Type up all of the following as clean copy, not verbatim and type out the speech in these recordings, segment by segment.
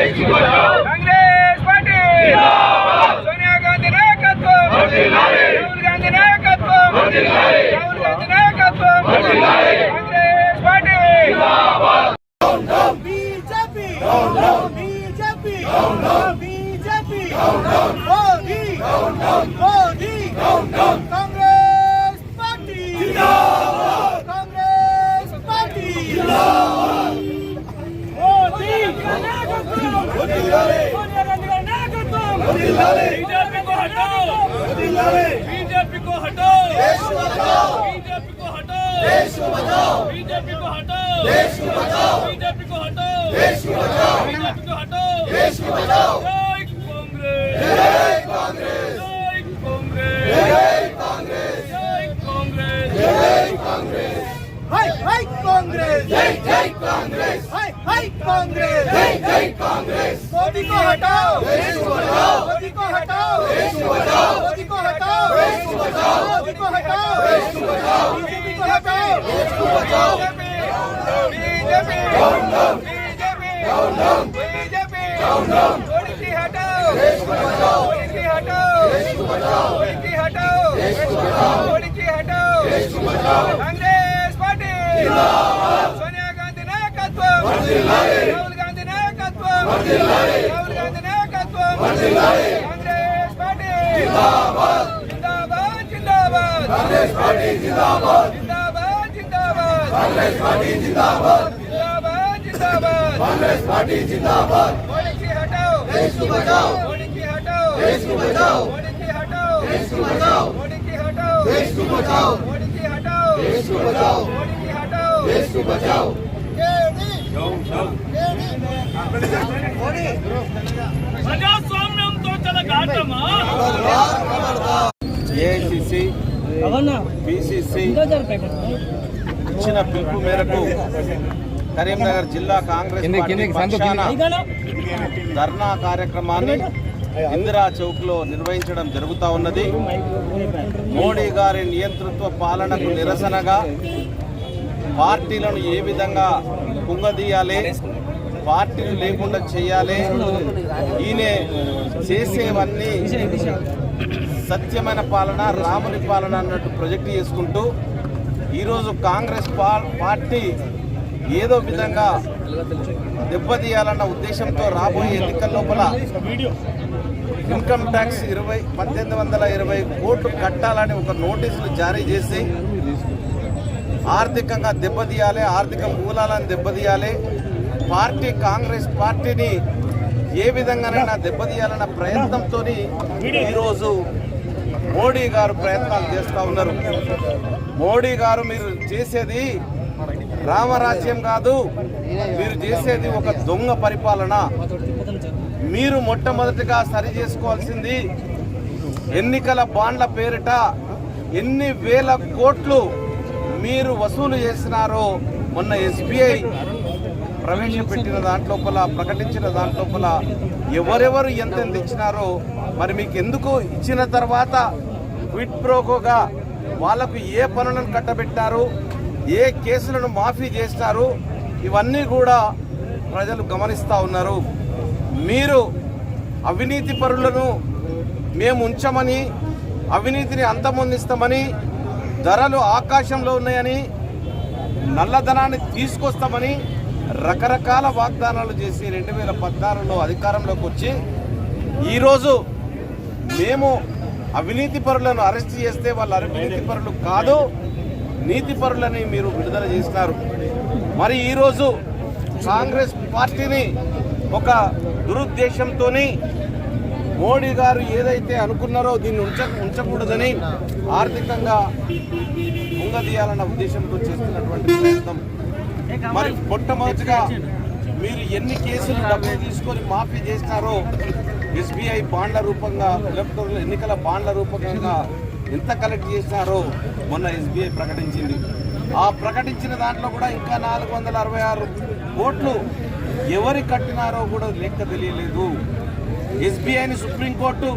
Congress party Sonia Gandhi నాయకత్వం, రాహుల్ గాంధీ నాయకత్వం, రాహుల్ గాంధీ నాయకత్వం, Congress party BJP BJP BJP Modi Modi Congress party Congress party Modi Sonia Gandhi का नायकत्व, बीजेपी को हटाओ, बीजेपी को हटाओ, बीजेपी को हटाओ, बीजेपी को हटाओ, बीजेपी को हटाओ, बीजेपी को हटाओ, जय कांग्रेस, जय कांग्रेस, जय कांग्रेस, जय कांग्रेस, जय कांग्रेस, जय कांग्रेस, हाय हाय कांग्रेस, जय जय कांग्रेस, हाय हाय कांग्रेस, जय जय कांग्रेस, मोदी को हटाओ, देश को बचाओ, मोदी को हटाओ, देश को बचाओ, मोदी को हटाओ, देश को बचाओ, मोदी को हटाओ, देश को बचाओ, बीजेपी को हटाओ, देश को बचाओ, बीजेपी बीजेपी बीजेपी मोदी की हटाओ, देश को बचाओ, मोदी की हटाओ, देश को बचाओ, मोदी की हटाओ, देश को बचाओ, मोदी की हटाओ, देश को बचाओ, कांग्रेस पार्टी जिंदाबाद, सोनिया गांधी नायकत्व, राहुल गांधी नायकत्व, राहुल गांधी नायकत्व, कांग्रेस पार्टी जिंदाबाद, जिंदाबाद, जिंदाबाद, कांग्रेस पार्टी जिंदाबाद, जिंदाबाद, जिंदाबाद, कांग्रेस पार्टी जिंदाबाद, जिंदाबाद, जिंदाबाद, कांग्रेस पार्टी जिंदाबाद, मोदी की हटाओ, देश को बचाओ, मोदी की हटाओ, देश को बचाओ, मोदी की हटाओ, देश को बचाओ, मोदी की हटाओ, देश को बचाओ, मोदी की हटाओ, देश को बचाओ, मोदी की हटाओ, देश को बचाओ, ప్రజాస్వామ్యంతో చెలగాటమా ఏఐసిసి పిసిసి ఇచ్చిన పిలుపు మేరకు కరీంనగర్ జిల్లా కాంగ్రెస్ పార్టీ పక్షాన ధర్నా కార్యక్రమాన్ని ఇందిరా చౌక్ లో నిర్వహించడం జరుగుతూ ఉన్నది. మోడీ గారి నియంతృత్వ పాలనకు నిరసనగా పార్టీలను ఏ విధంగా కుంగదీయాలి, పార్టీలు లేకుండా చేయాలి, ఈయన చేసేవన్నీ సత్యమైన పాలన, రాముని పాలన అన్నట్టు ప్రొజెక్ట్ చేసుకుంటూ ఈరోజు కాంగ్రెస్ పార్టీ ఏదో విధంగా దెబ్బతీయాలన్న ఉద్దేశంతో రాబోయే ఎన్నికల లోపల ఇన్కమ్ ట్యాక్స్ 1820 కోట్లు కట్టాలని ఒక నోటీసులు జారీ చేసి ఆర్థికంగా దెబ్బతీయాలి, ఆర్థిక మూలాలను దెబ్బతీయాలి, పార్టీ కాంగ్రెస్ పార్టీని ఏ విధంగానైనా దెబ్బతీయాలన్న ప్రయత్నంతో ఈరోజు మోడీ గారు ప్రయత్నాలు చేస్తూ ఉన్నారు. మోడీ గారు మీరు చేసేది రామరాజ్యం కాదు, మీరు చేసేది ఒక దొంగ పరిపాలన. మీరు మొట్టమొదటిగా సరి చేసుకోవాల్సింది ఎన్నికల బాండ్ల పేరిట ఎన్ని వేల కోట్లు మీరు వసూలు చేసినారో మొన్న ఎస్బీఐ ప్రవేశపెట్టిన దాంట్లోపల, ప్రకటించిన దాంట్లోపల ఎవరెవరు ఎంతెంత ఇచ్చినారో మరి మీకు ఎందుకు ఇచ్చిన తర్వాత క్విట్ ప్రోకోగా వాళ్లకు ఏ పనులను కట్టబెట్టారు, ఏ కేసులను మాఫీ చేస్తారు, ఇవన్నీ కూడా ప్రజలు గమనిస్తూ ఉన్నారు. మీరు అవినీతి పరులను మేము ఉంచమని, అవినీతిని అంతమొందిస్తామని, ధరలు ఆకాశంలో ఉన్నాయని, నల్లధనాన్ని తీసుకొస్తామని రకరకాల వాగ్దానాలు చేసి 2014లో అధికారంలోకి వచ్చి ఈరోజు మేము అవినీతి పరులను అరెస్ట్ చేస్తే వాళ్ళు అవినీతి పరులు కాదు, నీతి పరులని మీరు విడుదల చేస్తున్నారు. మరి ఈరోజు కాంగ్రెస్ పార్టీని ఒక దురుద్దేశంతో మోడీ గారు ఏదైతే అనుకున్నారో దీన్ని ఉంచకూడదని ఆర్థికంగా కుంగదీయాలన్న ఉద్దేశంతో చేస్తున్నటువంటి ప్రయత్నం. మరి మొట్టమొదటిగా మీరు ఎన్ని కేసులు డబ్బులు తీసుకొని మాఫీ చేస్తారో ఎస్బీఐ బాండ్ల రూపంగా, ఎలక్టోరల్ ఎన్నికల బాండ్ల రూపంగా ఎంత కలెక్ట్ చేసినారో మొన్న ఎస్బీఐ ప్రకటించింది. ఆ ప్రకటించిన దాంట్లో కూడా ఇంకా 466 కోట్లు ఎవరి కట్టినారో కూడా లెక్క తెలియలేదు. ఎస్బీఐని సుప్రీంకోర్టు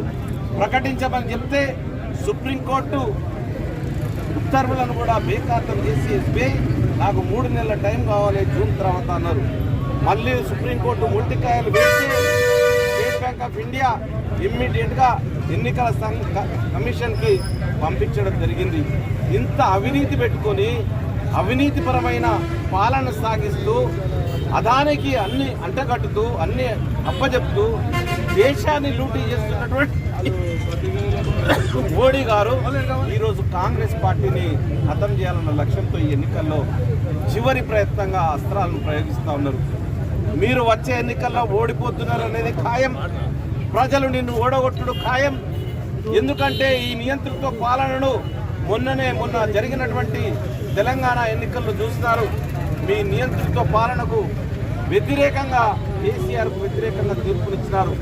ప్రకటించమని చెప్తే సుప్రీంకోర్టు ఉత్తర్వులను కూడా బేఖాతం చేసి ఎస్బీఐ నాకు 3 నెలల టైం కావాలి, జూన్ తర్వాత అన్నారు. మళ్ళీ సుప్రీంకోర్టు మొండికాయలు వేసి స్టేట్ బ్యాంక్ ఆఫ్ ఇండియా ఇమ్మీడియట్గా ఎన్నికల కమిషన్కి పంపించడం జరిగింది. ఇంత అవినీతి పెట్టుకొని అవినీతిపరమైన పాలన సాగిస్తూ అదానికి అన్ని అంటగట్టుతూ అన్ని అప్పచెప్తూ దేశాన్ని లూటీ చేస్తున్నటువంటి మోడీ గారు ఈరోజు కాంగ్రెస్ పార్టీని ఖతం చేయాలన్న లక్ష్యంతో ఈ ఎన్నికల్లో చివరి ప్రయత్నంగా అస్త్రాలను ప్రయోగిస్తూ ఉన్నారు. మీరు వచ్చే ఎన్నికల్లో ఓడిపోతున్నారు అనేది ఖాయం. ప్రజలు నిన్ను ఓడగొట్టుడు ఖాయం. ఎందుకంటే ఈ నియంతృత్వ పాలనను మొన్న జరిగినటువంటి తెలంగాణ ఎన్నికల్లో చూస్తున్నారు. మీ నియంతృత్వ పాలనకు వ్యతిరేకంగా కేసీఆర్కు వ్యతిరేకంగా తీర్పునిచ్చినారు.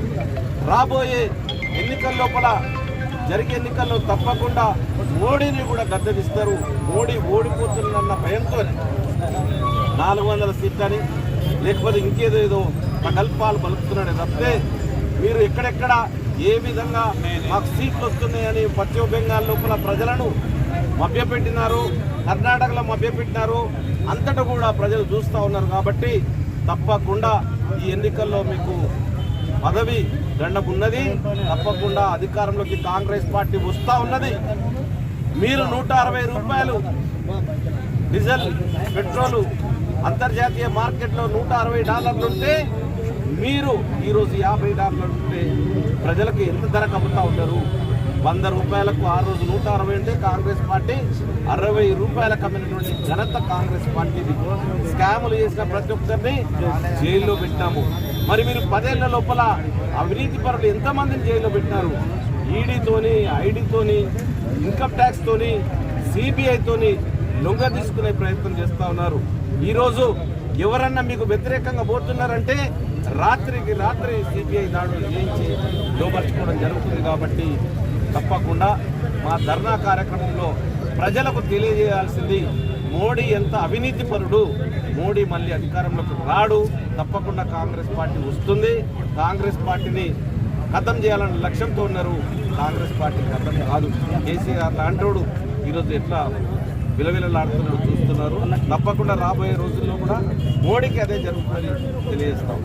రాబోయే ఎన్నికల లోపల జరిగే ఎన్నికల్లో తప్పకుండా మోడీని కూడా గద్దెదిస్తారు. మోడీ ఓడిపోతుందన్న భయంతో 400 సీట్లని లేకపోతే ఇంకేదేదో ప్రకల్పాలు పలుకుతున్నాడే తప్పితే మీరు ఎక్కడెక్కడ ఏ విధంగా మాకు సీట్లు వస్తున్నాయని పశ్చిమ బెంగాల్ లోపల ప్రజలను మభ్యపెట్టినారు, కర్ణాటకలో మభ్యపెట్టినారు, అంతటా కూడా ప్రజలు చూస్తూ ఉన్నారు. కాబట్టి తప్పకుండా ఈ ఎన్నికల్లో మీకు పదవి దండకున్నది. తప్పకుండా అధికారంలోకి కాంగ్రెస్ పార్టీ వస్తూ ఉన్నది. మీరు 160 రూపాయలు డీజిల్ పెట్రోలు అంతర్జాతీయ మార్కెట్లో $160 ఉంటే మీరు ఈరోజు $50 ఉంటే ప్రజలకు ఎంత ధరకు అమ్ముతూ ఉంటారు? 100 రూపాయలకు ఆ రోజు 160 ఉంటే కాంగ్రెస్ పార్టీ 60 రూపాయలకు అమ్మినటువంటి ఘనత కాంగ్రెస్ పార్టీది. స్కాములు చేసిన ప్రతి ఒక్కరిని జైల్లో పెట్టినాము. మరి మీరు 10 ఏళ్ల లోపల అవినీతి పరులు ఎంతమందిని జైల్లో పెట్టినారు? ఈడీతోని, ఐడీతోని, ఇన్కమ్ ట్యాక్స్ తోని, సిబిఐతోని లొంగ తీసుకునే ప్రయత్నం చేస్తూ ఉన్నారు. ఈరోజు ఎవరన్నా మీకు వ్యతిరేకంగా పోతున్నారంటే రాత్రికి రాత్రి సిబిఐ దాడులు చేయించి లోపరుచుకోవడం జరుగుతుంది. కాబట్టి తప్పకుండా మా ధర్నా కార్యక్రమంలో ప్రజలకు తెలియజేయాల్సింది మోడీ ఎంత అవినీతి పరుడు. మోడీ మళ్ళీ అధికారంలోకి రాడు. తప్పకుండా కాంగ్రెస్ పార్టీ వస్తుంది. కాంగ్రెస్ పార్టీని ఖతం చేయాలన్న లక్ష్యంతో ఉన్నారు. కాంగ్రెస్ పార్టీ ఖతం కాదు. కేసీఆర్ లాంటోడు ఈరోజు ఎట్లా విలవిలలాడుతున్నారు చూస్తున్నారు. తప్పకుండా రాబోయే రోజుల్లో కూడా మోడీకి అదే జరుగుతుందని తెలియజేస్తాం.